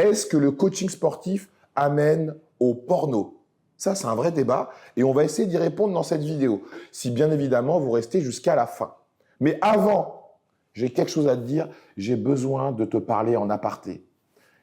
est-ce que le coaching sportif amène au porno? Ça, c'est un vrai débat et on va essayer d'y répondre dans cette vidéo. Si bien évidemment, vous restez jusqu'à la fin. Mais avant, j'ai quelque chose à te dire. J'ai besoin de te parler en aparté.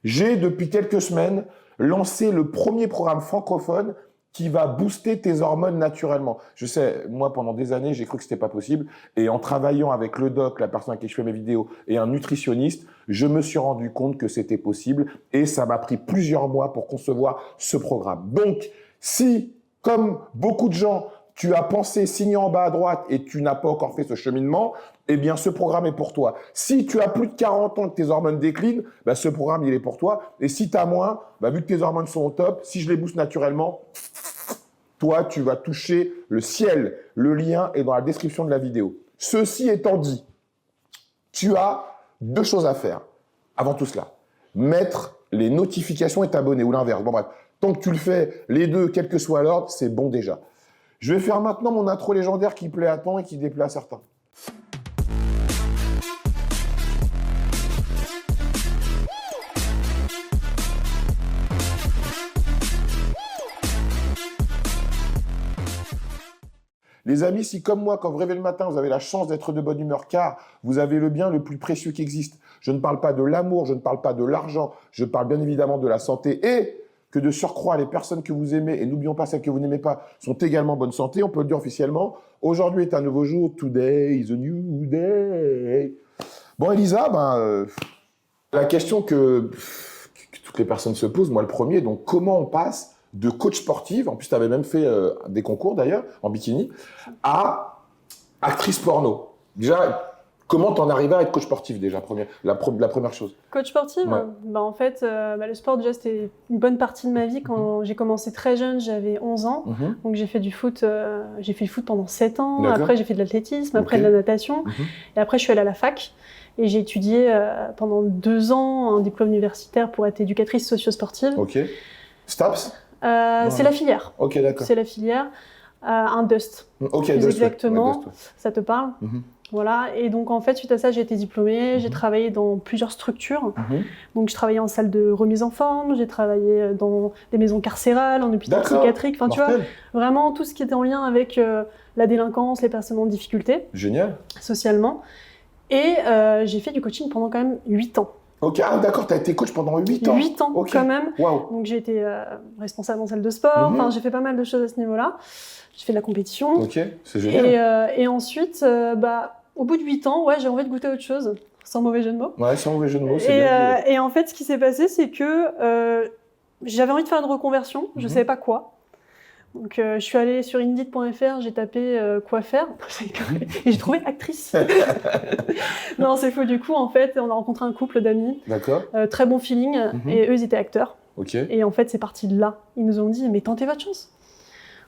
J'ai, depuis quelques semaines, lancé le premier programme francophone qui va booster tes hormones naturellement. Je sais, moi, pendant des années, j'ai cru que c'était pas possible. Et en travaillant avec le doc, la personne à qui je fais mes vidéos, et un nutritionniste, je me suis rendu compte que c'était possible. Et ça m'a pris plusieurs mois pour concevoir ce programme. Donc, si, comme beaucoup de gens, tu as pensé signer en bas à droite et tu n'as pas encore fait ce cheminement, eh bien, ce programme est pour toi. Si tu as plus de 40 ans et que tes hormones déclinent, bah, ce programme, il est pour toi. Et si tu as moins, bah, vu que tes hormones sont au top, si je les booste naturellement, toi, tu vas toucher le ciel. Le lien est dans la description de la vidéo. Ceci étant dit, tu as deux choses à faire avant tout cela. Mettre les notifications et t'abonner, ou l'inverse. Bon bref, tant que tu le fais, les deux, quel que soit l'ordre, c'est bon déjà. Je vais faire maintenant mon intro légendaire qui plaît à tant et qui déplaît à certains. Les amis, si comme moi, quand vous rêvez le matin, vous avez la chance d'être de bonne humeur, car vous avez le bien le plus précieux qui existe. Je ne parle pas de l'amour, je ne parle pas de l'argent, je parle bien évidemment de la santé et que de surcroît, les personnes que vous aimez, et n'oublions pas celles que vous n'aimez pas, sont également en bonne santé, on peut le dire officiellement. Aujourd'hui est un nouveau jour, today is a new day. Bon, Elisa, la question que toutes les personnes se posent, moi le premier, donc comment on passe de coach sportive, en plus tu avais même fait des concours d'ailleurs, en bikini, à actrice porno. Déjà, comment t'en arrives à être coach sportif déjà, la première chose? Coach sportif, ouais. En fait, le sport déjà c'était une bonne partie de ma vie. Quand j'ai commencé très jeune, j'avais 11 ans, donc j'ai fait du foot, pendant 7 ans, après j'ai fait de l'athlétisme, après de la natation, et après je suis allée à la fac, et j'ai étudié pendant 2 ans un diplôme universitaire pour être éducatrice socio-sportive. Ok. STAPS? C'est la filière. Ok, d'accord. C'est la filière, un DUST. Ok, plus DUST, exactement, ouais, DUST, ouais. Ça te parle? Voilà, et donc en fait, suite à ça, j'ai été diplômée, j'ai travaillé dans plusieurs structures. Donc je travaillais en salle de remise en forme, j'ai travaillé dans des maisons carcérales, en hôpital psychiatrique, enfin tu vois, vraiment tout ce qui était en lien avec la délinquance, les personnes en difficulté. Génial. Socialement. Et j'ai fait du coaching pendant quand même 8 ans. Ok, ah d'accord, tu as été coach pendant 8 ans. 8 ans quand même. Wow. Donc j'ai été responsable en salle de sport, enfin j'ai fait pas mal de choses à ce niveau-là. J'ai fait de la compétition. Ok, c'est génial. Et ensuite, au bout de 8 ans, ouais, j'ai envie de goûter autre chose, sans mauvais jeu de mots. Ouais, sans mauvais jeu de mots, c'est bien. Et en fait, ce qui s'est passé, c'est que j'avais envie de faire une reconversion, je ne savais pas quoi. Donc je suis allée sur Indeed.fr, j'ai tapé quoi faire, et j'ai trouvé actrice. Non, c'est faux. Du coup, en fait, on a rencontré un couple d'amis. D'accord. Très bon feeling, et eux, ils étaient acteurs. Ok. Et en fait, c'est parti de là. Ils nous ont dit, mais tentez votre chance.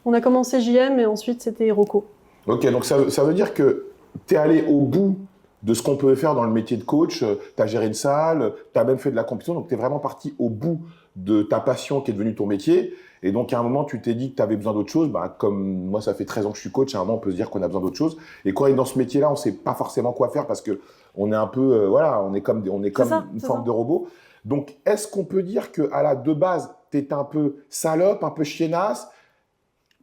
On a commencé JM, et ensuite, c'était Rocco. Ok, donc ça veut dire que tu es allé au bout de ce qu'on peut faire dans le métier de coach, tu as géré une salle, tu as même fait de la compétition, donc tu es vraiment parti au bout de ta passion qui est devenue ton métier. Et donc, à un moment, tu t'es dit que tu avais besoin d'autre chose. Comme moi, ça fait 13 ans que je suis coach, à un moment, on peut se dire qu'on a besoin d'autre chose. Et quand on est dans ce métier-là, on ne sait pas forcément quoi faire parce qu'on est un peu, on est comme une forme de robot. Donc, est-ce qu'on peut dire qu'à de base, tu étais un peu salope, un peu chiennasse?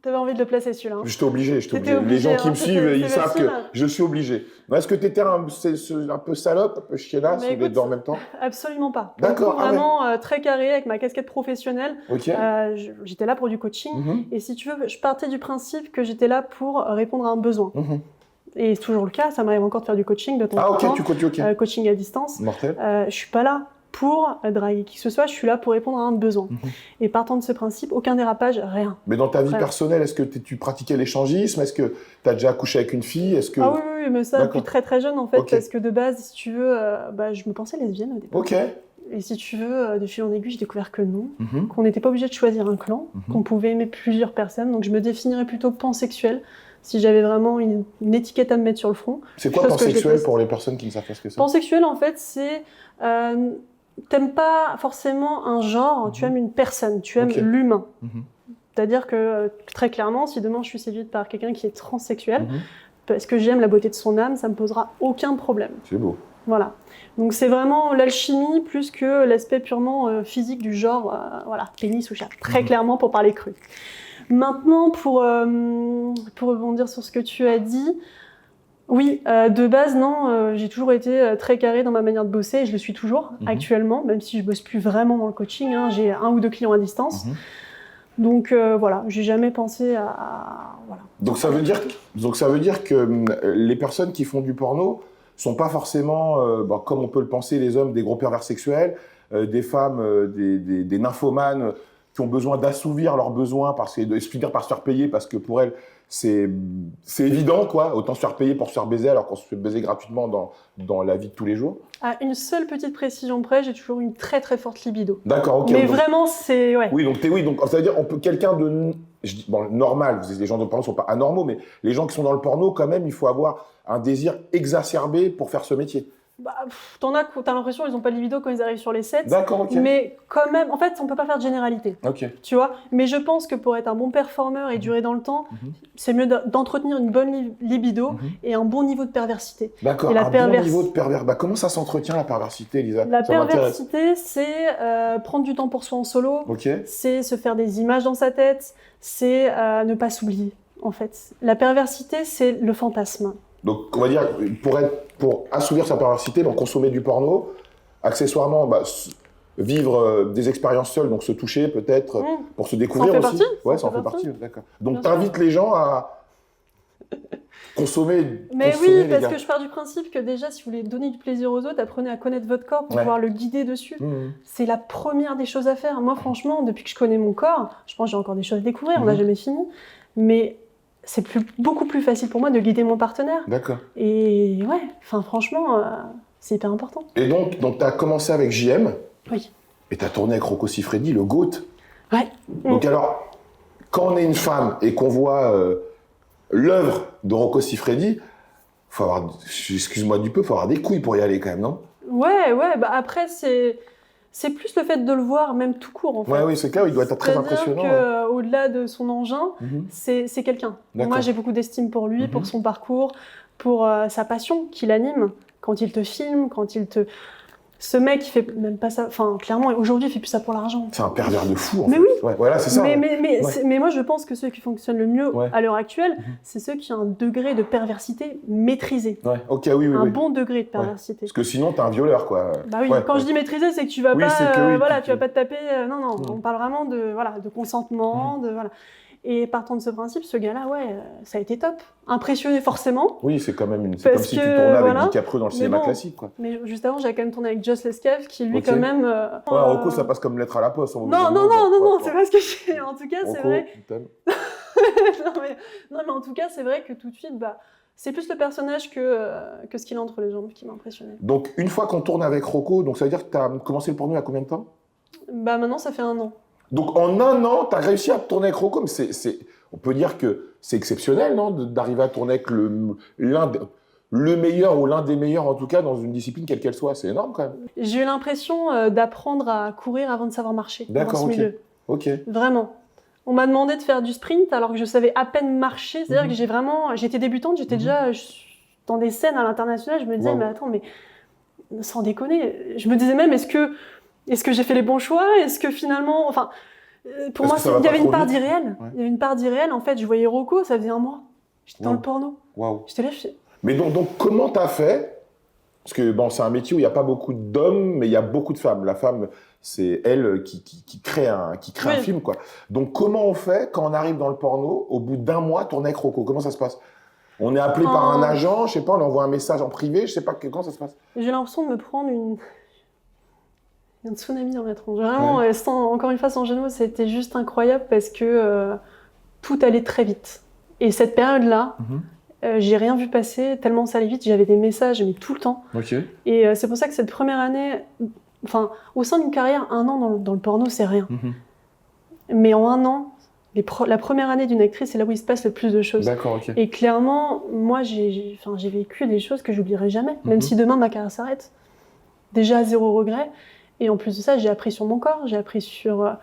T'avais envie de le placer celui-là. Hein. J'étais obligé. Les gens qui me suivent, ils savent que je suis obligé. Est-ce que tu étais un peu salope, un peu chiennasse, ou les deux en même temps? Absolument pas. D'accord. Vraiment très carré avec ma casquette professionnelle. Okay. J'étais là pour du coaching. Et si tu veux, je partais du principe que j'étais là pour répondre à un besoin. Et c'est toujours le cas. Ça m'arrive encore de faire du coaching de temps en temps. Tu coaches, coaching à distance. Mortel. Je suis pas là pour draguer qui que ce soit, je suis là pour répondre à un besoin. Et partant de ce principe, aucun dérapage, rien. Mais dans ta vie personnelle, est-ce que tu pratiquais l'échangisme? Est-ce que tu as déjà couché avec une fille? Ah oui, mais ça depuis très très jeune en fait, parce que de base, si tu veux, je me pensais lesbienne au départ. Ok. Et si tu veux, de fil en aiguille, j'ai découvert que non, qu'on n'était pas obligé de choisir un clan, qu'on pouvait aimer plusieurs personnes, donc je me définirais plutôt pansexuelle, si j'avais vraiment une étiquette à me mettre sur le front. C'est quoi pansexuel pour les personnes qui ne savent pas ce que c'est? Pansexuel en fait, c'est... t'aimes pas forcément un genre, tu aimes une personne, tu aimes l'humain. C'est-à-dire que, très clairement, si demain je suis séduite par quelqu'un qui est transsexuel, parce que j'aime la beauté de son âme, ça me posera aucun problème. C'est beau. Voilà. Donc c'est vraiment l'alchimie plus que l'aspect purement physique du genre, voilà, pénis ou chat, très clairement pour parler cru. Maintenant, pour rebondir sur ce que tu as dit, oui, de base, non, j'ai toujours été très carrée dans ma manière de bosser et je le suis toujours actuellement, même si je bosse plus vraiment dans le coaching, hein, j'ai 1 ou 2 clients à distance. Donc voilà, j'ai jamais pensé à voilà. Donc ça veut dire que les personnes qui font du porno sont pas forcément, comme on peut le penser, les hommes, des gros pervers sexuels, des femmes, des nymphomanes qui ont besoin d'assouvir leurs besoins, par se faire payer, parce que pour elles, c'est évident, quoi. Autant se faire payer pour se faire baiser, alors qu'on se fait baiser gratuitement dans la vie de tous les jours. À une seule petite précision près, j'ai toujours une très très forte libido. D'accord, ok. Mais donc, vraiment, c'est... Ouais. Oui, donc ça veut dire, quelqu'un de... normal, les gens de porno ne sont pas anormaux, mais les gens qui sont dans le porno, quand même, il faut avoir un désir exacerbé pour faire ce métier. Bah, t'as l'impression qu'ils n'ont pas de libido quand ils arrivent sur les sets. D'accord, ok. Mais quand même, en fait, on ne peut pas faire de généralité. Ok. Tu vois. Mais je pense que pour être un bon performeur et durer dans le temps, c'est mieux d'entretenir une bonne libido et un bon niveau de perversité. D'accord, bon niveau de perversité. Bah, comment ça s'entretient, la perversité, Elisa? La perversité, c'est prendre du temps pour soi en solo. C'est se faire des images dans sa tête. C'est ne pas s'oublier, en fait. La perversité, c'est le fantasme. Donc, on va dire, pour assouvir sa perversité, donc consommer du porno, accessoirement, vivre des expériences seules, donc se toucher peut-être, pour se découvrir aussi. Ouais, ça en fait partie, d'accord. Donc, t'invites les gens à consommer. Mais oui, parce que je pars du principe que déjà, si vous voulez donner du plaisir aux autres, apprenez à connaître votre corps pour pouvoir le guider dessus. C'est la première des choses à faire. Moi, franchement, depuis que je connais mon corps, je pense que j'ai encore des choses à découvrir, on n'a jamais fini. Mais c'est beaucoup plus facile pour moi de guider mon partenaire. D'accord. Et ouais, franchement, c'est hyper important. Et donc tu as commencé avec JM. Oui. Et tu as tourné avec Rocco Siffredi, le GOAT. Ouais. Donc alors, quand on est une femme et qu'on voit l'œuvre de Rocco Siffredi, faut avoir, excuse-moi du peu, faut avoir des couilles pour y aller quand même, non? Ouais, bah après, c'est plus le fait de le voir, même tout court, en fait. Ouais, oui, c'est clair, il doit être très impressionnant. C'est-à-dire qu'au-delà de son engin, c'est quelqu'un. Moi, j'ai beaucoup d'estime pour lui, pour son parcours, pour sa passion qui l'anime. Quand il te filme, quand il te... Ce mec, il fait même pas ça... Enfin, clairement, aujourd'hui, il fait plus ça pour l'argent. C'est un pervers de fou, en fait. Mais oui. Ouais, voilà, c'est ça. Mais moi, je pense que ceux qui fonctionnent le mieux à l'heure actuelle, c'est ceux qui ont un degré de perversité maîtrisé. Ouais, ok, oui. Un bon degré de perversité. Parce que sinon, t'es un violeur, quoi. Bah oui, quand je dis maîtriser, c'est que tu vas pas... tu vas pas te taper... non, on parle vraiment de consentement, voilà. Et partant de ce principe, ce gars-là, ça a été top. Impressionné forcément. Oui, c'est quand même c'est comme si tu tournais avec DiCaprio dans le cinéma classique, quoi. Mais juste avant, j'ai quand même tourné avec Joss Lescav, qui lui, quand même... Rocco, ça passe comme lettre à la poste. Non, c'est pas ce que j'ai... En tout cas, c'est vrai... non, mais en tout cas, c'est vrai que tout de suite, c'est plus le personnage que ce qu'il a entre les jambes qui m'a impressionné. Donc, une fois qu'on tourne avec Rocco, donc ça veut dire que tu as commencé le porno il y a combien de temps? Maintenant, ça fait 1 an. Donc, en 1 an, tu as réussi à tourner avec Rocco, mais on peut dire que c'est exceptionnel, non, d'arriver à tourner avec le meilleur ou l'un des meilleurs, en tout cas, dans une discipline, quelle qu'elle soit. C'est énorme, quand même. J'ai eu l'impression d'apprendre à courir avant de savoir marcher. D'accord, dans ce milieu. Ok. Vraiment. On m'a demandé de faire du sprint alors que je savais à peine marcher. C'est-à-dire que j'étais débutante, j'étais déjà dans des scènes à l'international. Je me disais, mais attends, mais sans déconner. Je me disais même, est-ce que j'ai fait les bons choix? Est-ce que finalement... Enfin, pour moi, il y avait une part d'irréel. Il y avait une part d'irréel. En fait, je voyais Rocco, ça faisait 1 mois. J'étais dans le porno. J'étais là, Mais donc comment t'as fait? Parce que c'est un métier où il n'y a pas beaucoup d'hommes, mais il y a beaucoup de femmes. La femme, c'est elle qui crée un film, quoi. Donc comment on fait quand on arrive dans le porno, au bout d'1 mois, tourner avec Rocco? Comment ça se passe? On est appelé par un agent, je sais pas, on envoie un message en privé, je sais pas, comment ça se passe? J'ai l'impression de me prendre un tsunami dans la tronche. Vraiment, encore une fois, sans jeu de mots, c'était juste incroyable parce que tout allait très vite. Et cette période-là, j'ai rien vu passer, tellement ça allait vite, j'avais des messages, mais tout le temps. Et c'est pour ça que cette première année, au sein d'une carrière, 1 an dans le porno, c'est rien. Mais en 1 an, la première année d'une actrice, c'est là où il se passe le plus de choses. D'accord, ok. Et clairement, moi, j'ai vécu des choses que j'oublierai jamais, même si demain ma carrière s'arrête. Déjà, 0 regret. Et en plus de ça, j'ai appris sur mon corps, j'ai appris sur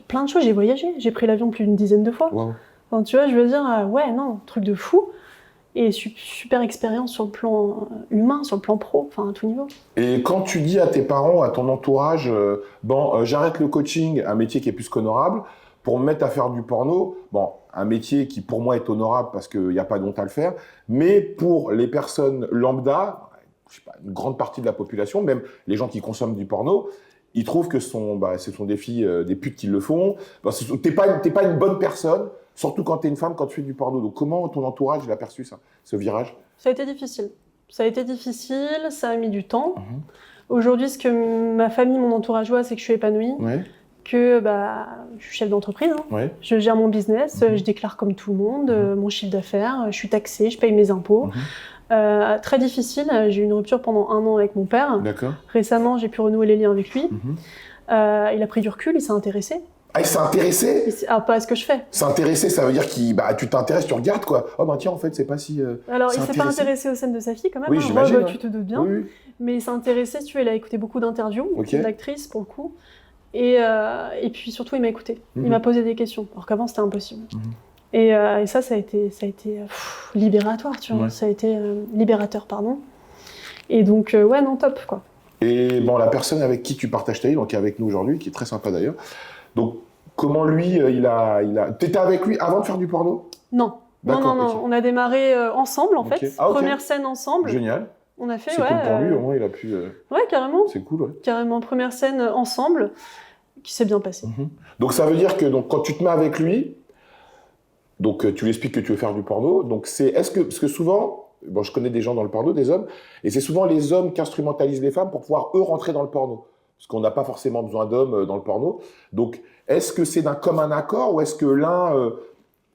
plein de choses. J'ai voyagé, j'ai pris l'avion plus d'10 de fois. Wow. Enfin, tu vois, je veux dire, truc de fou. Et super expérience sur le plan humain, sur le plan pro, enfin à tout niveau. Et quand tu dis à tes parents, à ton entourage, j'arrête le coaching, un métier qui est plus qu'honorable, pour me mettre à faire du porno, bon, un métier qui pour moi est honorable parce qu'il n'y a pas d'honte à le faire, mais pour les personnes lambda, je sais pas, une grande partie de la population, même les gens qui consomment du porno, ils trouvent que ce sont des filles, des putes qui le font. T'es pas une bonne personne, surtout quand t'es une femme, quand tu fais du porno. Donc comment ton entourage il a perçu ça, ce virage? Ça a été difficile. Ça a mis du temps. Aujourd'hui, ce que ma famille, mon entourage voit, c'est que je suis épanouie, que je suis chef d'entreprise, je gère mon business, je déclare comme tout le monde mon chiffre d'affaires, je suis taxée, je paye mes impôts. Très difficile, j'ai eu une rupture pendant 1 an avec mon père. Récemment, j'ai pu renouer les liens avec lui. Il a pris du recul, il s'est intéressé. Ah, il s'est intéressé? Pas à ce que je fais. S'intéresser, ça veut dire que tu t'intéresses, tu regardes quoi. Oh tiens, en fait, c'est pas si. Alors, il s'est pas intéressé aux scènes de sa fille quand même. Oui, j'imagine. Tu te doutes bien. Oui. Mais il s'est intéressé, si tu veux, il a écouté beaucoup d'interviews d'actrices pour le coup. Et puis surtout, il m'a écouté. Il m'a posé des questions, alors qu'avant, c'était impossible. Et ça a été libératoire, tu vois. Ça a été libérateur, pardon. Et donc, non, top, quoi. Et bon, la personne avec qui tu partages ta vie, donc avec nous aujourd'hui, qui est très sympa d'ailleurs. Donc, comment lui, T'étais avec lui avant de faire du porno? Non. Non. On a démarré ensemble, en fait. Première scène ensemble. Génial. On a fait, c'est cool pour lui, au moins il a pu... Ouais, carrément. C'est cool, ouais. Carrément, première scène ensemble, qui s'est bien passée. Donc, ça veut dire que quand tu te mets avec lui, donc tu lui expliques que tu veux faire du porno, donc parce que souvent, je connais des gens dans le porno, des hommes, et c'est souvent les hommes qui instrumentalisent les femmes pour pouvoir, eux, rentrer dans le porno. Parce qu'on n'a pas forcément besoin d'hommes dans le porno. Donc, est-ce que c'est d'un commun accord ou est-ce que l'un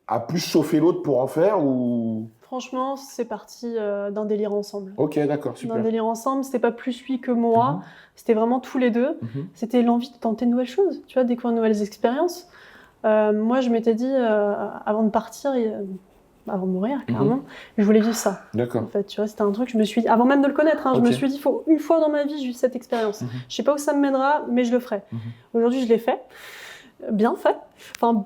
a plus chauffé l'autre pour en faire ou... Franchement, c'est parti d'un délire ensemble. Ok, d'accord, super. D'un délire ensemble, c'était pas plus lui que moi, c'était vraiment tous les deux. C'était l'envie de tenter de nouvelles choses, tu vois, découvrir de nouvelles expériences. Moi, je m'étais dit, avant de partir, avant de mourir, clairement, je voulais vivre ça. D'accord. En fait, tu vois, c'était un truc, je me suis dit, avant même de le connaître, je me suis dit, faut une fois dans ma vie, je vis cette expérience. Je sais pas où ça me mènera, mais je le ferai. Aujourd'hui, je l'ai fait. Bien fait, enfin,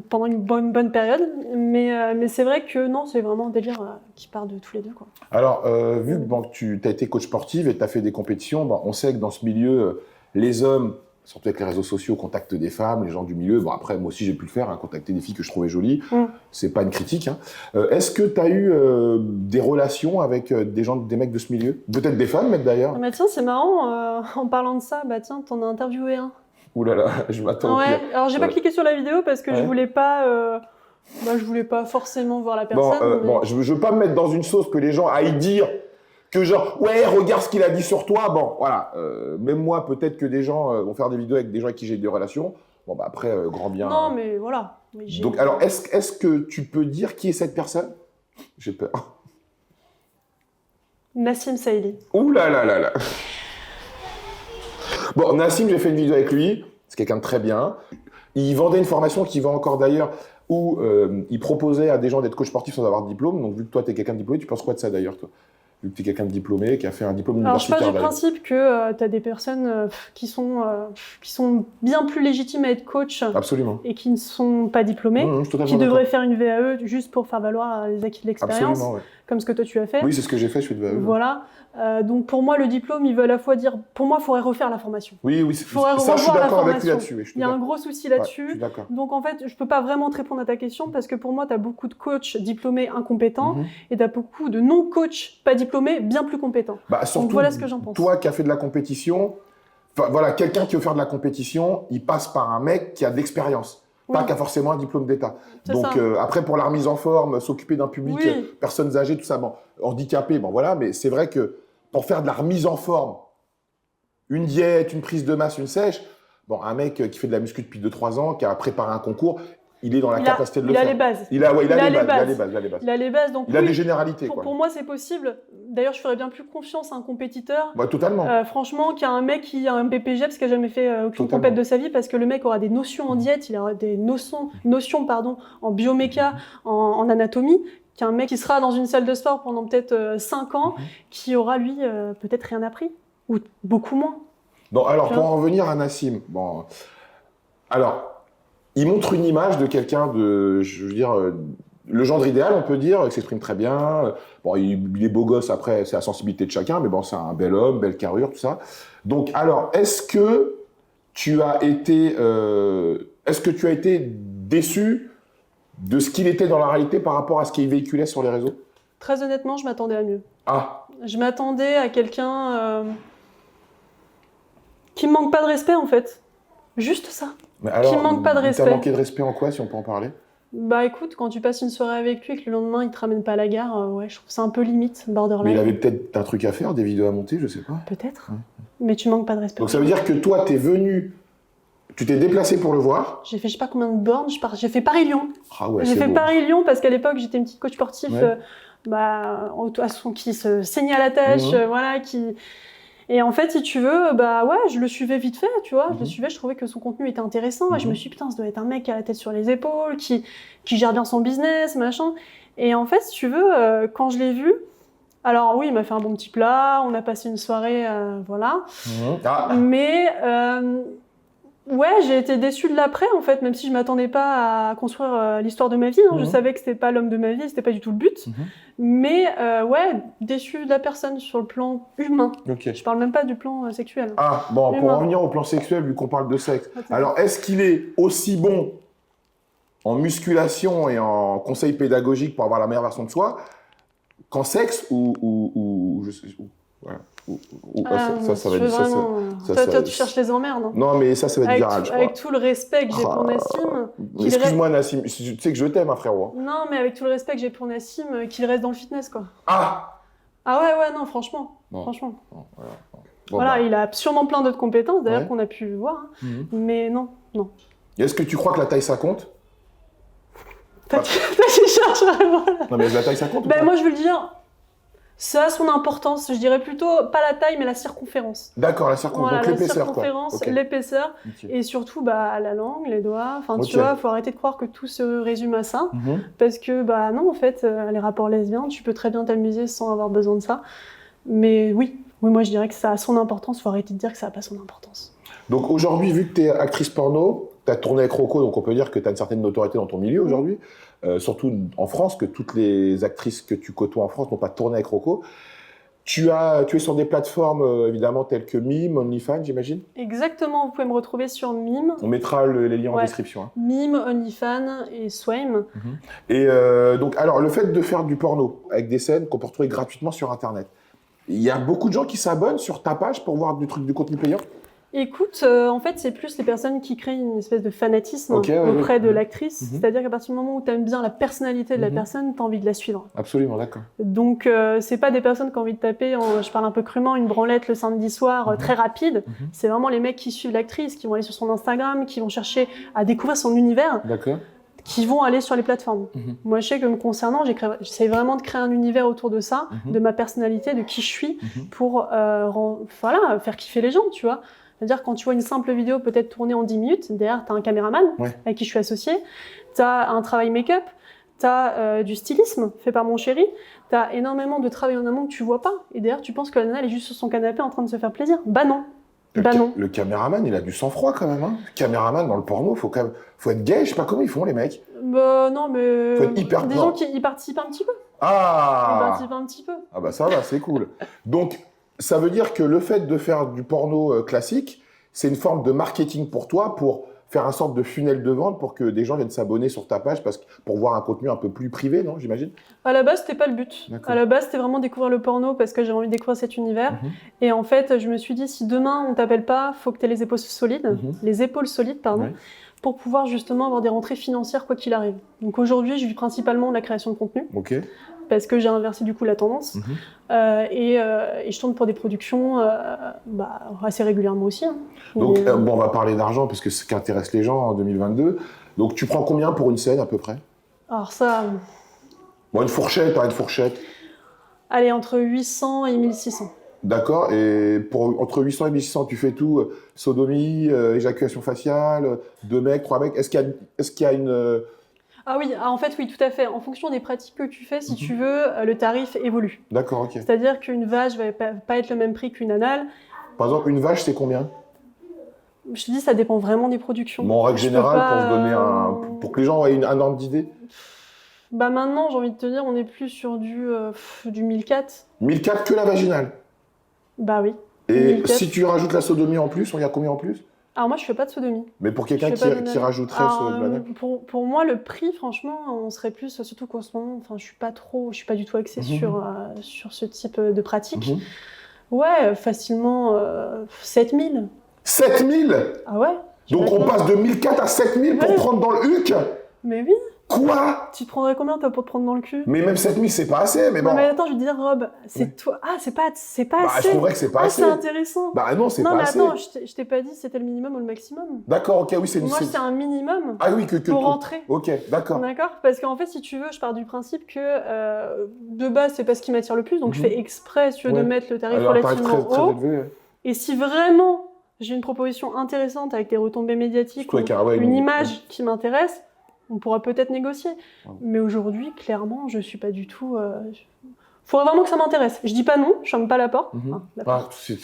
pendant une bonne période, mais c'est vrai que non, c'est vraiment un délire qui part de tous les deux, quoi. Alors, vu que tu as été coach sportive et tu as fait des compétitions, on sait que dans ce milieu, les hommes, surtout avec les réseaux sociaux, contactent des femmes, les gens du milieu. Bon, après, moi aussi, j'ai pu le faire, contacter des filles que je trouvais jolies. C'est pas une critique. Est-ce que tu as eu des relations avec des mecs de ce milieu? Peut-être des femmes, même d'ailleurs. Ah bah tiens, c'est marrant, en parlant de ça, tiens, t'en as interviewé un. Ouh là là, je m'attends au pire. Alors j'ai pas cliqué sur la vidéo parce que je voulais pas forcément voir la personne. Je veux pas me mettre dans une sauce que les gens aillent dire que genre, ouais, regarde ce qu'il a dit sur toi. Bon, voilà. Même moi, peut-être que des gens vont faire des vidéos avec des gens avec qui j'ai des relations. Bon, après, grand bien. Non, mais voilà. Donc, alors, est-ce que tu peux dire qui est cette personne? J'ai peur. Nassim Saïli. Ouh là là là là. Bon, Nassim, j'ai fait une vidéo avec lui. C'est quelqu'un de très bien. Il vendait une formation qui vend encore d'ailleurs, où il proposait à des gens d'être coach sportif sans avoir de diplôme. Donc, vu que toi, tu es quelqu'un de diplômé, tu penses quoi de ça d'ailleurs, toi? Vu que tu es quelqu'un de diplômé, qui a fait un diplôme universitaire. Alors, je pars du principe que tu as des personnes qui sont bien plus légitimes à être coach. Absolument. Et qui ne sont pas diplômées, qui devraient faire une VAE juste pour faire valoir les acquis de l'expérience, comme ce que toi tu as fait. Oui, c'est ce que j'ai fait, je suis de VAE. Voilà. Donc pour moi, le diplôme, il veut à la fois dire, pour moi, il faudrait refaire la formation. Oui, ça, je suis d'accord avec lui là-dessus. Il y a un gros souci là-dessus. Ouais, donc en fait, je peux pas vraiment te répondre à ta question parce que pour moi, tu as beaucoup de coachs diplômés incompétents et tu as beaucoup de non-coachs pas diplômés bien plus compétents. Surtout, donc voilà ce que j'en pense. Toi qui as fait de la compétition, voilà, quelqu'un qui veut faire de la compétition, il passe par un mec qui a de l'expérience. Pas qui a forcément un diplôme d'État. Donc après, pour la remise en forme, s'occuper d'un public, personnes âgées, tout ça, handicapés, voilà, mais c'est vrai que pour faire de la remise en forme, une diète, une prise de masse, une sèche, un mec qui fait de la muscu depuis 2-3 ans, qui a préparé un concours, il est dans la capacité de le faire. Il a les bases. Il a les bases. Donc il a des généralités. Pour moi, c'est possible. D'ailleurs, je ferais bien plus confiance à un compétiteur. Totalement. Franchement, qu'il y a un mec qui a un BPGEPS qui n'a jamais fait aucune compète de sa vie, parce que le mec aura des notions en diète, il aura des notions en bioméca, en anatomie, qu'un mec qui sera dans une salle de sport pendant peut-être 5 ans, qui aura, lui, peut-être rien appris, ou beaucoup moins. Alors, pour en revenir à Nassim, il montre une image de quelqu'un le gendre idéal, on peut dire, il s'exprime très bien. Bon, il est beau gosse, après, c'est la sensibilité de chacun, mais bon, c'est un bel homme, belle carrure, tout ça. Donc, alors, est-ce que tu as été déçu de ce qu'il était dans la réalité par rapport à ce qu'il véhiculait sur les réseaux? Très honnêtement, je m'attendais à mieux. Ah, Je m'attendais à quelqu'un qui me manque pas de respect, en fait. Juste ça. mais alors, Qui manque pas de respect. T'as manqué de respect en quoi, si on peut en parler? Bah écoute, quand tu passes une soirée avec lui et que le lendemain il te ramène pas à la gare, ouais, je trouve ça un peu limite, Mais borderline. il avait peut-être un truc à faire, des vidéos à monter, je sais pas. Peut-être. Mais tu manques pas de respect. Donc ça veut dire que toi, tu t'es déplacé pour le voir. J'ai fait je sais pas combien de bornes, j'ai fait Paris-Lyon. Ah ouais, J'ai c'est fait beau. Paris-Lyon parce qu'à l'époque j'étais une petite coach sportif Ouais. qui se saignait à la tâche, voilà, Et en fait, si tu veux, bah ouais, je le suivais vite fait, tu vois. Je le suivais, je trouvais que son contenu était intéressant. Et je me suis dit, putain, ça doit être un mec qui a la tête sur les épaules, qui gère bien son business, machin. Et en fait, si tu veux, quand je l'ai vu, alors oui, il m'a fait un bon petit plat, on a passé une soirée, voilà. Ah. Mais ouais, j'ai été déçue de l'après, en fait, même si je m'attendais pas à construire l'histoire de ma vie. Je savais que c'était pas l'homme de ma vie, c'était pas du tout le but. Mais ouais, déçue de la personne sur le plan humain. Ok. Je parle même pas du plan sexuel. Ah, bon, pour Humain. en revenir au plan sexuel, vu qu'on parle de sexe. Attends. Alors, est-ce qu'il est aussi bon en musculation et en conseils pédagogiques pour avoir la meilleure version de soi qu'en sexe ou voilà. Ça va être Toi, tu cherches les emmerdes. Hein. Non, mais ça va être viral, je crois. Avec tout le respect que j'ai pour Nassim. Excuse-moi, Nassim, tu sais que je t'aime, hein, frérot. Non, mais avec tout le respect que j'ai pour Nassim, qu'il reste dans le fitness, quoi. Ah Ouais, non, franchement. Bon. Franchement. Bon, Voilà, bah. il a sûrement plein d'autres compétences, d'ailleurs, Ouais. qu'on a pu voir. Hein. Mais non. Est-ce que tu crois que la taille, ça compte? Toi qui cherches vraiment là. Non, mais la taille, ça compte ou Ben, pas? moi, je veux le dire, ça a son importance. Je dirais plutôt, pas la taille, mais la circonférence. D'accord, la circonférence, Voilà, donc la l'épaisseur, quoi. circonférence, Ok. l'épaisseur, Ok. et surtout la langue, les doigts. Enfin, Ok. tu vois, faut arrêter de croire que tout se résume à ça. Parce que, non, en fait, les rapports lesbiens, tu peux très bien t'amuser sans avoir besoin de ça. Mais oui, moi je dirais que ça a son importance, faut arrêter de dire que ça n'a pas son importance. Donc aujourd'hui, vu que tu es actrice porno, tu as tourné avec Rocco, donc on peut dire que tu as une certaine notoriété dans ton milieu aujourd'hui, surtout en France, que toutes les actrices que tu côtoies en France n'ont pas tourné avec Rocco. Tu es sur des plateformes évidemment telles que Mime, OnlyFans, j'imagine. Exactement, vous pouvez me retrouver sur Mime. On mettra les liens en Ouais. description. Hein. Mime, OnlyFans et Swame. Et donc, alors, le fait de faire du porno avec des scènes qu'on peut retrouver gratuitement sur Internet, il y a beaucoup de gens qui s'abonnent sur ta page pour voir du contenu payant. Écoute, en fait, c'est plus les personnes qui créent une espèce de fanatisme auprès de l'actrice. C'est-à-dire qu'à partir du moment où tu aimes bien la personnalité de la personne, tu as envie de la suivre. Absolument, d'accord. Donc, c'est pas des personnes qui ont envie de taper, je parle un peu crûment, une branlette le samedi soir très rapide. C'est vraiment les mecs qui suivent l'actrice, qui vont aller sur son Instagram, qui vont chercher à découvrir son univers, D'accord. qui vont aller sur les plateformes. Moi, je sais que me concernant, j'essaie vraiment de créer un univers autour de ça, de ma personnalité, de qui je suis, pour faire kiffer les gens, tu vois. C'est-à-dire quand tu vois une simple vidéo peut-être tournée en 10 minutes, derrière tu as un caméraman avec qui je suis associée, tu as un travail make-up, tu as du stylisme fait par mon chéri, tu as énormément de travail en amont que tu vois pas. Et d'ailleurs tu penses que la nana elle est juste sur son canapé en train de se faire plaisir. Bah non. Non. Le caméraman, il a du sang-froid quand même. Hein. Le caméraman dans le porno, faut être gay, je sais pas comment ils font les mecs. Bah non mais... Faut être hyper... Des gens qui y participent un petit peu. Ah. Ils participent un petit peu. Ah bah ça va, c'est cool. Donc, ça veut dire que le fait de faire du porno classique, c'est une forme de marketing pour toi, pour faire un sorte de funnel de vente pour que des gens viennent s'abonner sur ta page pour voir un contenu un peu plus privé, non, j'imagine? À la base, c'était pas le but. D'accord. À la base, c'était vraiment découvrir le porno parce que j'avais envie de découvrir cet univers. Et en fait, je me suis dit, si demain on t'appelle pas, faut que tu aies les épaules solides, Ouais. pour pouvoir justement avoir des rentrées financières quoi qu'il arrive. Donc aujourd'hui, je vis principalement de la création de contenu. Ok. Parce que j'ai inversé du coup la tendance. Et je tourne pour des productions assez régulièrement aussi. Hein. Donc, on va parler d'argent parce que c'est ce qui intéresse les gens en 2022. Donc, tu prends combien pour une scène à peu près? Alors ça... Bon, une fourchette, une fourchette. Allez, entre 800 et 1600. D'accord. Et entre 800 et 1600, tu fais tout, sodomie, éjaculation faciale, 2 mecs, 3 mecs. Est-ce qu'il y a une... Ah oui, en fait, oui, tout à fait. En fonction des pratiques que tu fais, si tu veux, le tarif évolue. D'accord, ok. C'est-à-dire qu'une vache va pas être le même prix qu'une anale. Par exemple, une vache, c'est combien? Je te dis, ça dépend vraiment des productions. Bon, en règle générale, pour se donner pour que les gens aient un ordre d'idée. Bah maintenant, j'ai envie de te dire, on est plus sur du 1004. 1004 que la vaginale? Bah oui. Et 1004. si tu rajoutes la sodomie en plus, on y a combien en plus? Alors moi, je fais pas de sodomie. Mais pour quelqu'un qui rajouterait ce blabla. Pour moi, le prix, franchement, on serait plus, surtout qu'en ce moment, enfin, je suis pas du tout axée sur ce type de pratique. Ouais, facilement 7000. 7000? Ah ouais? Donc on passe de 1004 à 7000 pour prendre dans le huc? Mais oui. Quoi? Tu te prendrais combien toi pour te prendre dans le cul? Mais même 7000, c'est pas assez, mais bon. Non mais attends, je veux dire, Rob, c'est toi. Ah, c'est pas assez. Je trouverais que c'est pas assez. Ah, c'est intéressant. Bah non, c'est pas assez. Non, mais attends, je t'ai pas dit si c'était le minimum ou le maximum. D'accord, ok, oui, c'est Moi, c'est un minimum pour rentrer. Ok, d'accord. D'accord? Parce qu'en fait, si tu veux, je pars du principe que de base, c'est pas ce qui m'attire le plus, donc je fais exprès, si tu veux, de mettre le tarif relativement haut. Élevé. Et si vraiment j'ai une proposition intéressante avec des retombées médiatiques, une image qui m'intéresse, on pourra peut-être négocier. Mais aujourd'hui, clairement, je suis pas du tout... Faudrait vraiment que ça m'intéresse. Je dis pas non, je ferme pas la porte. T'es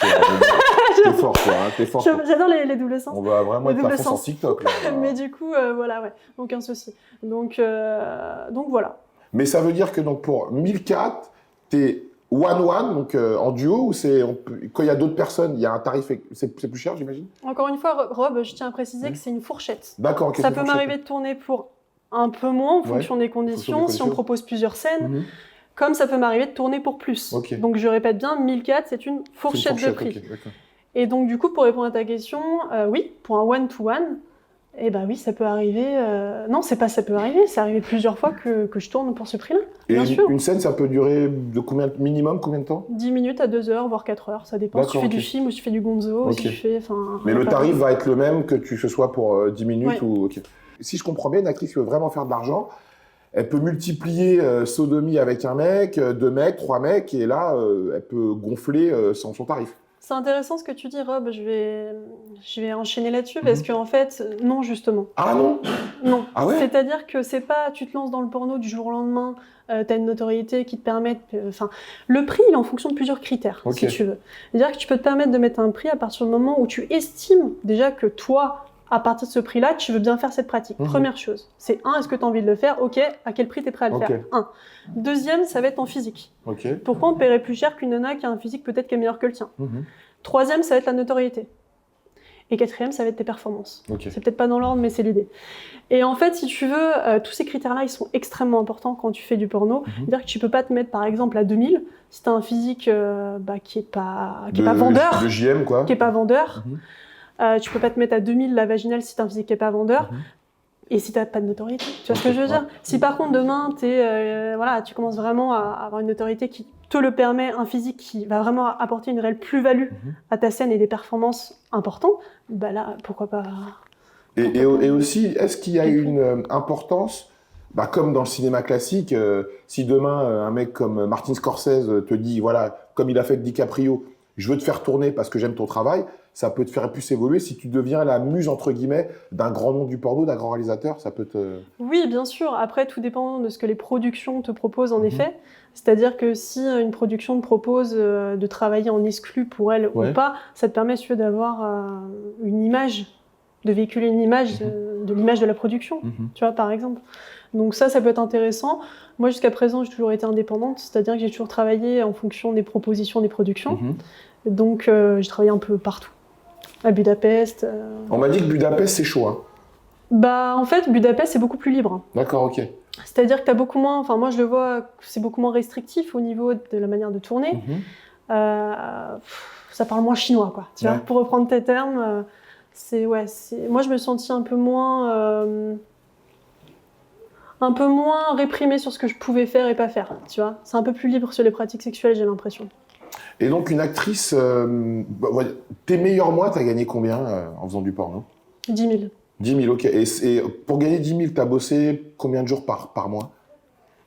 fort, quoi. T'es fort. J'adore les doubles sens. On va vraiment être à fond sur TikTok. Là. Mais du coup, voilà, ouais. Aucun souci. Donc voilà. Mais ça veut dire que donc, pour 1004, t'es one-one, donc en duo, ou quand il y a d'autres personnes, il y a un tarif, c'est plus cher, j'imagine? Encore une fois, Rob, je tiens à préciser que c'est une fourchette. D'accord, ok. Ça peut m'arriver de tourner pour un peu moins en fonction des conditions, si on propose plusieurs scènes, comme ça peut m'arriver de tourner pour plus. Donc je répète bien, 1004, c'est une fourchette de prix. Et donc du coup, pour répondre à ta question, oui, pour un one-to-one, eh ben oui, ça peut arriver. Non, c'est pas ça peut arriver, c'est arrivé plusieurs fois que je tourne pour ce prix-là. Et une scène, ça peut durer de combien de temps? 10 minutes à 2 heures, voire 4 heures, ça dépend. Si tu fais du film ou si tu fais du gonzo, si tu fais... Mais le tarif va être le même que ce soit pour 10 minutes ou... Si je comprends bien, une actrice qui veut vraiment faire de l'argent, elle peut multiplier sodomie avec un mec, 2 mecs, 3 mecs, et là, elle peut gonfler son tarif. C'est intéressant ce que tu dis, Rob. Je vais enchaîner là-dessus parce qu'en fait, non, justement. Ah non? Non. Ah ouais? C'est-à-dire que c'est pas, tu te lances dans le porno du jour au lendemain, t'as une notoriété qui te permet... le prix, il est en fonction de plusieurs critères, si tu veux. C'est-à-dire que tu peux te permettre de mettre un prix à partir du moment où tu estimes déjà que toi, à partir de ce prix-là, tu veux bien faire cette pratique. Première chose. C'est est-ce que tu as envie de le faire? Ok, à quel prix tu es prêt à le faire? Deuxième, ça va être ton physique. Pourquoi on paierait plus cher qu'une nana qui a un physique peut-être qui est meilleur que le tien? Troisième, ça va être la notoriété. Et quatrième, ça va être tes performances. C'est peut-être pas dans l'ordre, mais c'est l'idée. Et en fait, si tu veux, tous ces critères-là, ils sont extrêmement importants quand tu fais du porno. C'est-à-dire que tu peux pas te mettre, par exemple, à 2000 si tu as un physique qui est pas vendeur. De JM, quoi. Qui est pas vendeur. Tu peux pas te mettre à 2000 la vaginale si t'as un physique qui est pas vendeur. Et si t'as pas de notoriété. Tu vois ce que je veux dire? Si par contre demain tu commences vraiment à avoir une notoriété qui te le permet, un physique qui va vraiment apporter une réelle plus-value à ta scène et des performances importantes, bah là, pourquoi pas. Et aussi, est-ce qu'il y a une importance, comme dans le cinéma classique, si demain un mec comme Martin Scorsese te dit, voilà, comme il a fait avec DiCaprio, je veux te faire tourner parce que j'aime ton travail, ça peut te faire plus évoluer. Si tu deviens la muse, entre guillemets, d'un grand nom du porno, d'un grand réalisateur, ça peut te... Oui, bien sûr. Après, tout dépend de ce que les productions te proposent, en effet. C'est-à-dire que si une production te propose de travailler en exclu pour elle ou pas, ça te permet, si tu veux, d'avoir une image, de véhiculer une image de l'image de la production, tu vois, par exemple. Donc ça peut être intéressant. Moi, jusqu'à présent, j'ai toujours été indépendante, c'est-à-dire que j'ai toujours travaillé en fonction des propositions des productions. Donc, j'ai travaillé un peu partout. À Budapest. On m'a dit que Budapest, c'est chaud. En fait, Budapest, c'est beaucoup plus libre. D'accord, ok. C'est-à-dire que tu as beaucoup moins... Enfin, moi, je le vois, c'est beaucoup moins restrictif au niveau de la manière de tourner. Ça parle moins chinois, quoi. Tu vois, pour reprendre tes termes, moi, je me sentis un peu moins réprimée sur ce que je pouvais faire et pas faire, tu vois. C'est un peu plus libre sur les pratiques sexuelles, j'ai l'impression. Et donc, une actrice, tes meilleurs mois, t'as gagné combien en faisant du porno? 10 000. 10 000, ok. Et pour gagner 10 000, t'as bossé combien de jours par mois?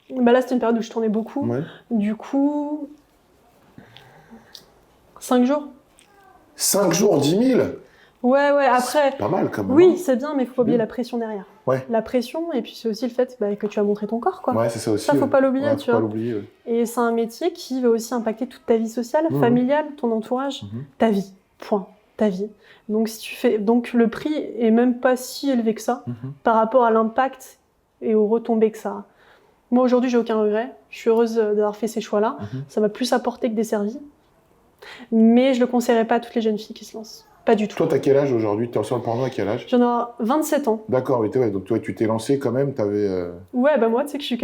Là, c'était une période où je tournais beaucoup. Du coup, 5 jours. 5 jours, 10 000? Ouais, après... C'est pas mal, quand même. Oui, c'est bien, mais il faut pas oublier la pression derrière. Ouais. La pression, et puis c'est aussi le fait que tu as montré ton corps, quoi. Ouais, c'est ça aussi. Ça, faut pas l'oublier, tu vois. Et c'est un métier qui va aussi impacter toute ta vie sociale, familiale, ton entourage, ta vie. Point. Ta vie. Donc le prix est même pas si élevé que ça par rapport à l'impact et aux retombées que ça a. Moi, aujourd'hui, j'ai aucun regret. Je suis heureuse d'avoir fait ces choix-là. Ça m'a plus apporté que desservi. Mais je le conseillerais pas à toutes les jeunes filles qui se lancent. Pas du tout. Toi, t'as quel âge aujourd'hui? T'es sur le porno à quel âge? J'en ai 27 ans. D'accord, mais ouais, donc toi, tu t'es lancé quand même, t'avais... Ouais, bah moi, tu sais que je suis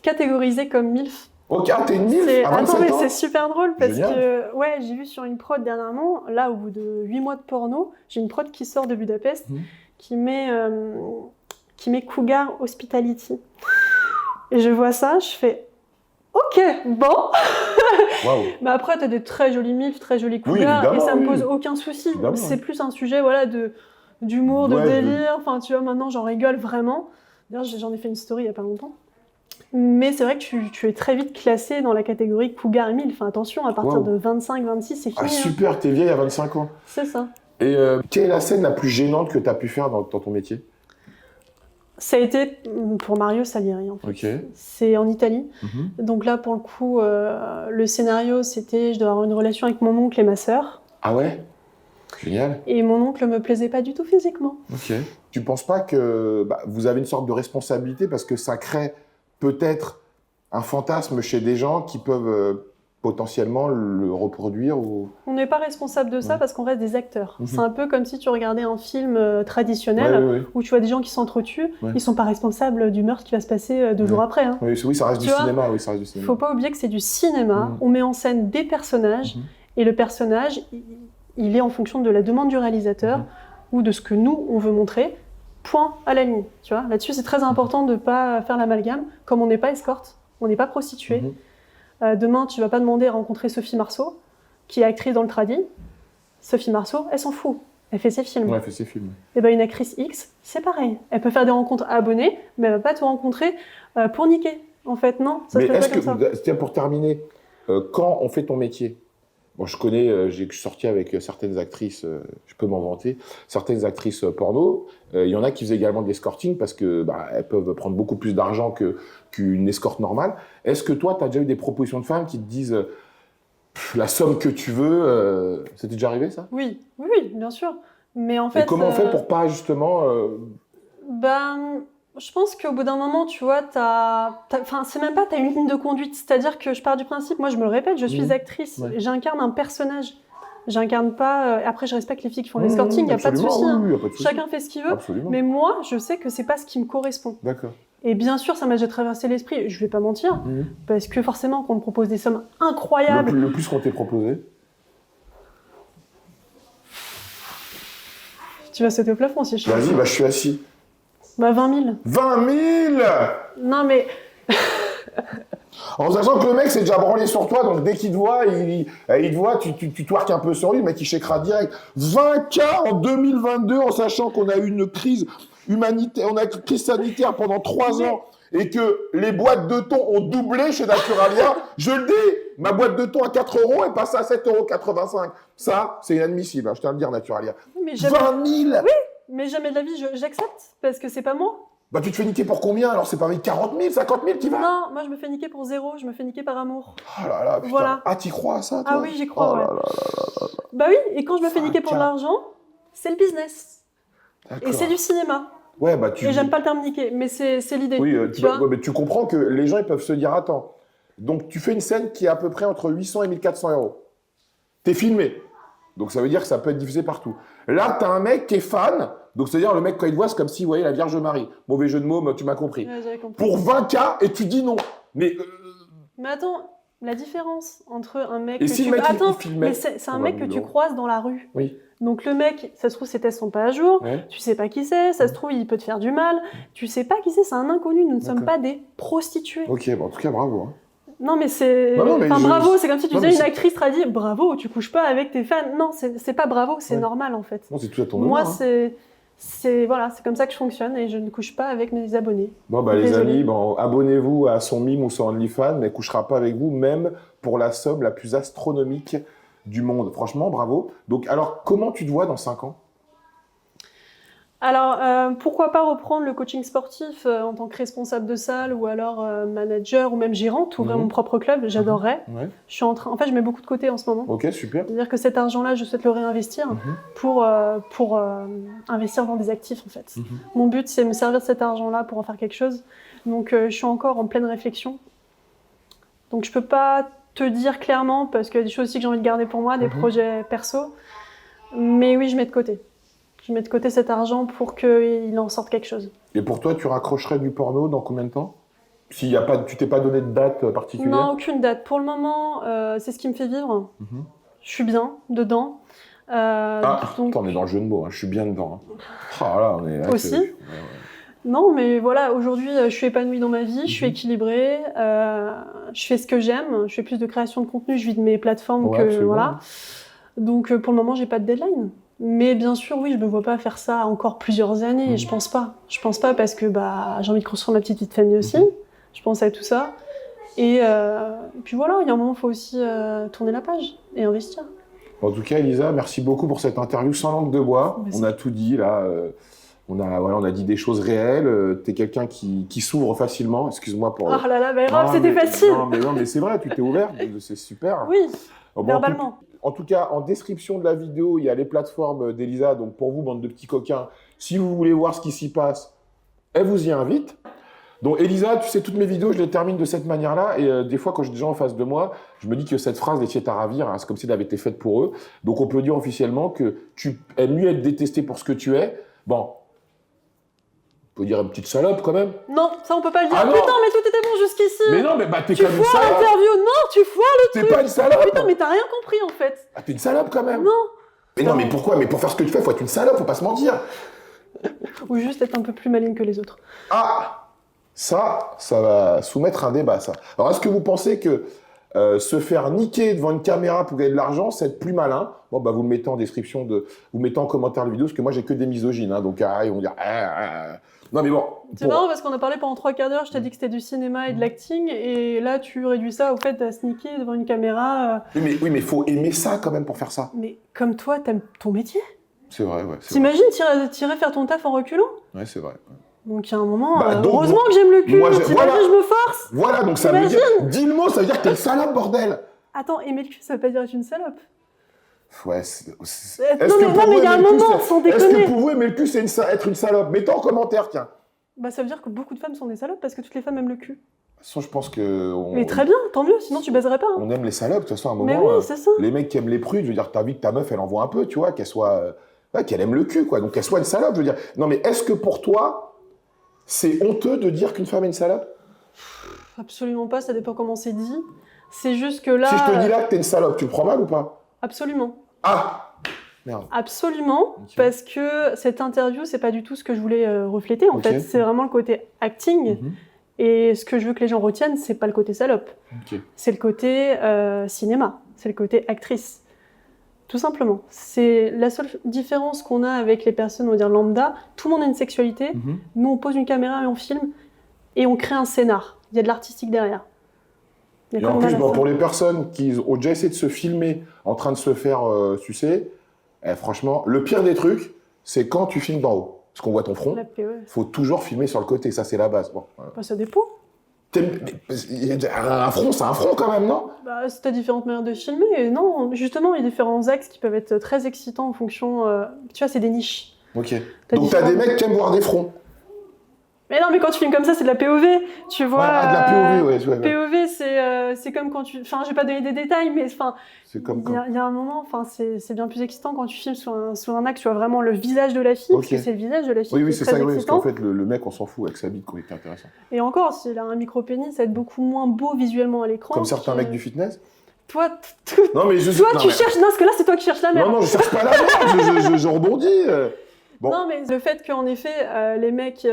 catégorisée comme MILF. Ok, t'es une MILF à 27 Attends, mais ans? c'est super drôle parce Génial. que ouais, j'ai vu sur une prod dernièrement, là, au bout de 8 mois de porno, j'ai une prod qui sort de Budapest qui met Cougar Hospitality. Et je vois ça, je fais ok, bon. Wow. Mais après, t'as des très jolis MILF, très jolis Cougars, et ça me pose aucun souci. C'est plus un sujet voilà, d'humour, de délire. Enfin, tu vois, maintenant, j'en rigole vraiment. D'ailleurs, j'en ai fait une story il n'y a pas longtemps. Mais c'est vrai que tu es très vite classé dans la catégorie Cougar et MILF. Enfin, attention, à partir de 25, 26, c'est fini. Ah super, t'es vieille à 25 ans. C'est ça. Et quelle est la scène la plus gênante que t'as pu faire dans ton métier? Ça a été pour Mario Salieri, en fait. Okay. C'est en Italie. Donc là, pour le coup, le scénario, c'était je dois avoir une relation avec mon oncle et ma sœur. Ah ouais? Génial. Et mon oncle me plaisait pas du tout physiquement. Ok. Tu penses pas que vous avez une sorte de responsabilité parce que ça crée peut-être un fantasme chez des gens qui peuvent potentiellement le reproduire ou... On n'est pas responsable de ça parce qu'on reste des acteurs. C'est un peu comme si tu regardais un film traditionnel où tu vois des gens qui s'entretuent. Ils sont pas responsables du meurtre qui va se passer 2 jours après. Hein. Oui, ça reste du cinéma. Oui, ça reste du cinéma. Faut pas oublier que c'est du cinéma. On met en scène des personnages et le personnage, il est en fonction de la demande du réalisateur ou de ce que nous, on veut montrer. Point à la ligne. Tu vois, là-dessus, c'est très important de ne pas faire l'amalgame. Comme on n'est pas escorte, on n'est pas prostituée. Demain, tu vas pas demander à rencontrer Sophie Marceau, qui est actrice dans le tradi. Sophie Marceau, elle s'en fout. Elle fait ses films. Ouais, elle fait ses films. Et ben une actrice X, c'est pareil. Elle peut faire des rencontres abonnées, mais elle va pas te rencontrer pour niquer. En fait, non. Ça se fait pas comme ça. Tiens, pour terminer, quand on fait ton métier, bon, je connais, je suis sorti avec certaines actrices, je peux m'en vanter, certaines actrices porno. Il y en a qui faisaient également de l'escorting parce que elles peuvent prendre beaucoup plus d'argent qu'une escorte normale. Est-ce que toi, tu as déjà eu des propositions de femmes qui te disent la somme que tu veux C'était déjà arrivé, ça? Oui, bien sûr. Mais en fait. Et comment on fait pour pas justement je pense qu'au bout d'un moment, tu vois, c'est même pas t'as une ligne de conduite. C'est-à-dire que je pars du principe, moi je me le répète, je suis actrice, j'incarne un personnage. J'incarne pas. Après, je respecte les filles qui font de l'escorting, il n'y a pas de souci. Chacun fait ce qu'il veut. Absolument. Mais moi, je sais que c'est pas ce qui me correspond. D'accord. Et bien sûr, ça m'a déjà traversé l'esprit, je vais pas mentir, parce que forcément, quand on me propose des sommes incroyables. Le plus qu'on t'ait proposé? Tu vas sauter au plafond si je suis. Vas-y, je suis assis. 20 000. 20 000! Non, mais. En sachant que le mec s'est déjà branlé sur toi, donc dès qu'il te voit, il te voit, tu twerques un peu sur lui, le mec il shakera direct. 20K en 2022, en sachant qu'on a eu une crise humanitaire, on a eu une crise sanitaire pendant 3 ans, et que les boîtes de thon ont doublé chez Naturalia. Je le dis, ma boîte de thon à 4 € est passée à 7,85 €. Ça, c'est inadmissible, hein, je tiens à le dire, Naturalia. Mais 20 000! Oui, mais jamais de la vie, j'accepte, parce que c'est pas moi. Tu te fais niquer pour combien alors? C'est pas avec 40 000, 50 000 qui va? Non, moi je me fais niquer pour 0, je me fais niquer par amour. Oh là là, putain. Voilà. Ah, t'y crois à ça, toi? Ah oui, j'y crois, ouais. Là là. Bah oui, et quand je me fais niquer pour de l'argent, c'est le business. Et c'est du cinéma. Ouais, Et j'aime pas le terme niquer, mais c'est l'idée. Oui, mais tu comprends que les gens ils peuvent se dire, attends, donc tu fais une scène qui est à peu près entre 800 et 1400 €. T'es filmé. Donc ça veut dire que ça peut être diffusé partout. Là, t'as un mec qui est fan. Donc, c'est-à-dire, le mec, quand il te voit, c'est comme s'il voyait la Vierge Marie. Mauvais jeu de mots, mais tu m'as compris. Ouais, j'avais compris. Pour 20K, et tu dis non. Mais attends, la différence entre un mec et que si tu... le mec, Attends, il filmait, mais c'est un mec que tu croises dans la rue. Oui. Donc, le mec, ça se trouve, ses tests sont pas à jour. Ouais. Tu sais pas qui c'est. Ça se trouve, il peut te faire du mal. Tu sais pas qui c'est un inconnu. Nous ne sommes pas des prostituées. Ok, en tout cas, bravo. Hein. Non, mais c'est... bravo, c'est comme si tu disais une actrice t'a dit bravo, tu couches pas avec tes fans. Non, c'est pas bravo, c'est normal, en fait. Non, c'est tout à ton Moi, honneur, c'est comme ça que je fonctionne et je ne couche pas avec mes abonnés. Bon, les amis, abonnez-vous à son mime ou son OnlyFans, mais elle ne couchera pas avec vous, même pour la somme la plus astronomique du monde. Franchement, bravo. Donc, alors, comment tu te vois dans 5 ans? Alors, pourquoi pas reprendre le coaching sportif en tant que responsable de salle ou alors manager ou même gérante, ouvrir mon propre club, j'adorerais. Ouais. Je suis en fait, je mets beaucoup de côté en ce moment. Ok, super. C'est-à-dire que cet argent-là, je souhaite le réinvestir pour investir dans des actifs, en fait. Mon but, c'est de me servir de cet argent-là pour en faire quelque chose. Donc, je suis encore en pleine réflexion. Donc, je peux pas te dire clairement, parce qu'il y a des choses aussi que j'ai envie de garder pour moi, des projets perso. Mais oui, je mets de côté. Je mets de côté cet argent pour qu'il en sorte quelque chose. Et pour toi, tu raccrocherais du porno dans combien de temps? S'il y a pas, tu t'es pas donné de date particulière? Non, aucune date. Pour le moment, c'est ce qui me fait vivre. Je suis bien dedans. Donc... on est dans le jeu de mots, hein. Je suis bien dedans. Hein. Ah, là, on est là, aussi. Ouais. Non, mais voilà, aujourd'hui, je suis épanouie dans ma vie, je suis équilibrée, je fais ce que j'aime, je fais plus de création de contenu, je vis de mes plateformes que voilà. Donc pour le moment, j'ai pas de deadline. Mais bien sûr, oui, je me vois pas faire ça encore plusieurs années. Je pense pas. Je pense pas parce que j'ai envie de construire ma petite vie de famille aussi. Je pense à tout ça. Et puis voilà, il y a un moment, il faut aussi tourner la page et investir. En tout cas, Elisa, merci beaucoup pour cette interview sans langue de bois. On a tout dit là. On a dit des choses réelles. Tu es quelqu'un qui s'ouvre facilement. Excuse-moi pour... Oh là là, mais grave, c'était facile. Non, mais c'est vrai, tu t'es ouvert. C'est super. Oui, verbalement. En tout cas, en description de la vidéo, il y a les plateformes d'Elisa. Donc pour vous, bande de petits coquins, si vous voulez voir ce qui s'y passe, elle vous y invite. Donc Elisa, tu sais, toutes mes vidéos, je les termine de cette manière-là. Et des fois, quand j'ai des gens en face de moi, je me dis que cette phrase les tient à ravir. Hein, c'est comme si elle avait été faite pour eux. Donc on peut dire officiellement que tu aimes mieux être détesté pour ce que tu es. Bon, on peut dire une petite salope quand même. Non, ça on peut pas le dire. Ah non. Putain, mais tout était bon jusqu'ici. Mais non, mais t'es comme une salope. Tu foires l'interview. Non, tu foires le truc. T'es pas une salope. Putain, mais t'as rien compris en fait. Ah, t'es une salope quand même. Non. Mais non, mais pourquoi? Mais pour faire ce que tu fais, faut être une salope, faut pas se mentir. Ou juste être un peu plus maligne que les autres. Ah, ça va soumettre un débat, ça. Alors, est-ce que vous pensez que se faire niquer devant une caméra pour gagner de l'argent, c'est être plus malin? Bon, bah, vous le mettez en description, vous mettez en commentaire la vidéo, parce que moi, j'ai que des misogynes, hein, donc ils vont dire... Non, mais bon... C'est marrant parce qu'on a parlé pendant 3 quarts d'heure, je t'ai dit que c'était du cinéma et de l'acting, et là, tu réduis ça au fait de sneaker devant une caméra. Oui, mais faut aimer ça quand même pour faire ça. Mais comme toi, t'aimes ton métier. C'est vrai, ouais. T'imagines tirer faire ton taf en reculant? Ouais, c'est vrai. Donc il y a un moment, heureusement que j'aime le cul, t'imagines, je me force. Voilà, donc ça veut dire, dis le mot, ça veut dire que t'es une salope, bordel. Attends, aimer le cul, ça veut pas dire être une salope. Ouais, non, mais il y a un moment, sans déconner. Est-ce que pour vous, aimer le cul, c'est être une salope? Mettez en commentaire, tiens. Bah ça veut dire que beaucoup de femmes sont des salopes parce que toutes les femmes aiment le cul. De toute façon, je pense que... Mais très bien, tant mieux, sinon tu baiserais pas. Hein. On aime les salopes, de toute façon, à un moment... Mais oui, c'est ça. Les mecs qui aiment les prudes, je veux dire, t'as envie que ta meuf, elle en voit un peu, tu vois, qu'elle soit... qu'elle aime le cul, quoi. Donc qu'elle soit une salope, je veux dire. Non, mais est-ce que pour toi, c'est honteux de dire qu'une femme est une salope? Absolument pas, ça dépend comment c'est dit. C'est juste que là... Si je te dis là que t'es une salope, tu le prends mal ou pas? Absolument. Ah! Merde. Absolument, parce que cette interview, c'est pas du tout ce que je voulais refléter, en fait. C'est vraiment le côté acting. Et ce que je veux que les gens retiennent, c'est pas le côté salope. C'est le côté cinéma, c'est le côté actrice. Tout simplement. C'est la seule différence qu'on a avec les personnes, on va dire lambda. Tout le monde a une sexualité. Nous, on pose une caméra et on filme. Et on crée un scénar. Il y a de l'artistique derrière. Et en plus, pour les personnes qui ont déjà essayé de se filmer en train de se faire sucer, franchement, le pire des trucs, c'est quand tu filmes d'en haut. Parce qu'on voit ton front, il faut toujours filmer sur le côté. Ça, c'est la base. Bon, bah, ça dépend. Un front, c'est un front quand même, non? Bah, c'est à différentes manières de filmer. Et non, justement, il y a différents axes qui peuvent être très excitants en fonction... tu vois, c'est des niches. Ok. Donc, t'as des mecs qui aiment voir des fronts. Mais non, mais quand tu filmes comme ça, c'est de la POV, tu vois. De la POV, ouais. POV, c'est comme quand tu... Enfin, je vais pas donner des détails, mais enfin... C'est comme quand... Il y a un moment, enfin, c'est bien plus excitant quand tu filmes sur un axe, tu vois vraiment le visage de la fille, parce que c'est le visage de la fille qui est très excitant. Oui, parce qu'en fait, le mec, on s'en fout avec sa bite, quoi, c'est intéressant. Et encore, s'il a un micro-pénis, ça va être beaucoup moins beau visuellement à l'écran. Comme certains mecs du fitness? Toi, non, mais tu cherches... Non, parce que là, c'est toi qui cherches la merde. Non, je cherche pas la merde, je rebondis. Bon. Non, mais le fait qu'en effet, les mecs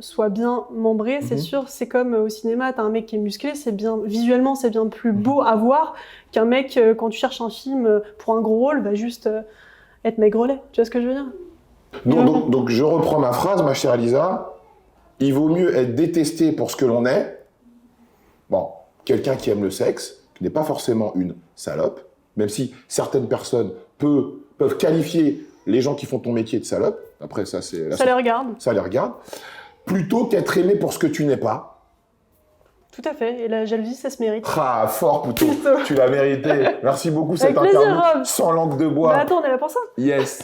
soient bien membrés, c'est sûr, c'est comme au cinéma, t'as un mec qui est musclé, c'est bien, visuellement, c'est bien plus beau à voir qu'un mec, quand tu cherches un film pour un gros rôle, va juste être maigrelet. Tu vois ce que je veux dire? Donc, je reprends ma phrase, ma chère Elisa. Il vaut mieux être détesté pour ce que l'on est. Bon, quelqu'un qui aime le sexe, qui n'est pas forcément une salope, même si certaines personnes peuvent qualifier les gens qui font ton métier de salope, après ça c'est... Ça les regarde. Ça les regarde. Plutôt qu'être aimé pour ce que tu n'es pas. Tout à fait, et la jalousie ça se mérite. Ah, fort Poutou, tu l'as mérité. Merci beaucoup cette interview sans langue de bois. Bah attends, on est là pour ça. Yes.